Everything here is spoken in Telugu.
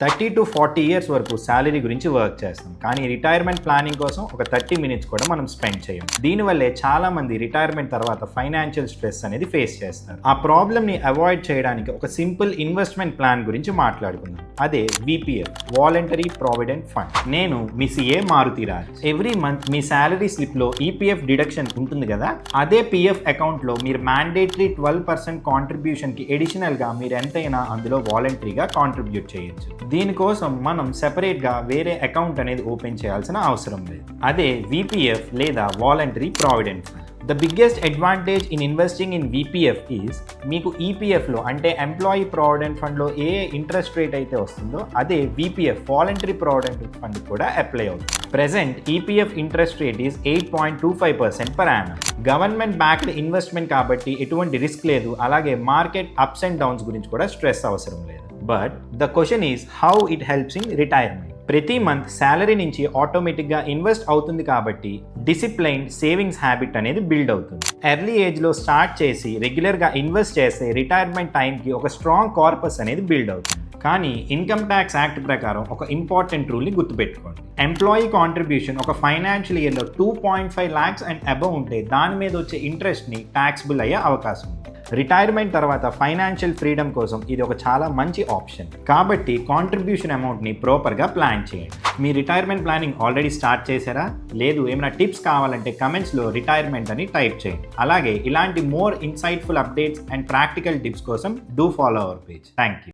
30 to 40 ఇయర్స్ వరకు శాలరీ గురించి వర్క్ చేస్తాం, కానీ రిటైర్మెంట్ ప్లానింగ్ కోసం ఒక 30 మినిట్స్ కూడా మనం స్పెండ్ చేయం. దీనివల్లే చాలా మంది రిటైర్మెంట్ తర్వాత ఫైనాన్షియల్ స్ట్రెస్ అనేది ఫేస్ చేస్తారు. ఆ ప్రాబ్లమ్ని అవాయిడ్ చేయడానికి ఒక సింపుల్ ఇన్వెస్ట్మెంట్ ప్లాన్ గురించి మాట్లాడుకుందాం. అదే VPF, వాలంటరీ ప్రావిడెంట్ ఫండ్. నేను మీ CA మారుతీరాజ్. ఎవ్రీ మంత్ మీ శాలరీ స్లిప్లో EPF డిడక్షన్ ఉంటుంది కదా, అదే PF అకౌంట్లో మీరు మ్యాండేటరీ 12% కాంట్రిబ్యూషన్కి ఎడిషనల్గా మీరు ఎంతైనా అందులో వాలంటరీగా కాంట్రిబ్యూట్ చేయొచ్చు. దీనికోసం మనం సెపరేట్గా వేరే అకౌంట్ అనేది ఓపెన్ చేయాల్సిన అవసరం లేదు. అదే VPF లేదా voluntary provident fund. The biggest advantage in investing in VPF is మీకు EPFలో అంటే ఎంప్లాయీ ప్రావిడెంట్ ఫండ్లో ఏ ఇంట్రెస్ట్ రేట్ అయితే వస్తుందో అదే VPF వాలంటరీ ప్రావిడెంట్ ఫండ్ కూడా అప్లై అవుతుంది. Present EPF interest rate is 8.25% per annum. Government backed investment కాబట్టి ఎటువంటి రిస్క్ లేదు. అలాగే మార్కెట్ అప్స్ అండ్ డౌన్స్ గురించి కూడా స్ట్రెస్ అవసరం లేదు. But the question is how it helps in retirement. ప్రతి మంత్ శాలరీ నుంచి ఆటోమేటిక్గా ఇన్వెస్ట్ అవుతుంది కాబట్టి డిసిప్లైన్ సేవింగ్స్ హ్యాబిట్ అనేది బిల్డ్ అవుతుంది. ఎర్లీ ఏజ్లో స్టార్ట్ చేసి రెగ్యులర్గా ఇన్వెస్ట్ చేస్తే రిటైర్మెంట్ టైంకి ఒక స్ట్రాంగ్ కార్పస్ అనేది బిల్డ్ అవుతుంది. కానీ ఇన్కమ్ ట్యాక్స్ యాక్ట్ ప్రకారం ఒక ఇంపార్టెంట్ రూల్ని గుర్తుపెట్టుకోండి. ఎంప్లాయీ కాంట్రిబ్యూషన్ ఒక ఫైనాన్షియల్ ఇయర్లో 2.5 lakhs అండ్ అబవ్ ఉంటే దాని మీద వచ్చే ఇంట్రెస్ట్ని ట్యాక్సిబుల్ అయ్యే అవకాశం ఉంది. రిటైర్మెంట్ తర్వాత ఫైనాన్షియల్ ఫ్రీడమ్ కోసం ఇది ఒక చాలా మంచి ఆప్షన్. కాబట్టి కాంట్రిబ్యూషన్ అమౌంట్ని ప్రాపర్గా ప్లాన్ చేయండి. మీ రిటైర్మెంట్ ప్లానింగ్ ఆల్రెడీ స్టార్ట్ చేశారా? లేదు, ఏమైనా టిప్స్ కావాలంటే కమెంట్స్లో రిటైర్మెంట్ అని టైప్ చేయండి. అలాగే ఇలాంటి more insightful updates and practical tips కోసం do follow our page. Thank you.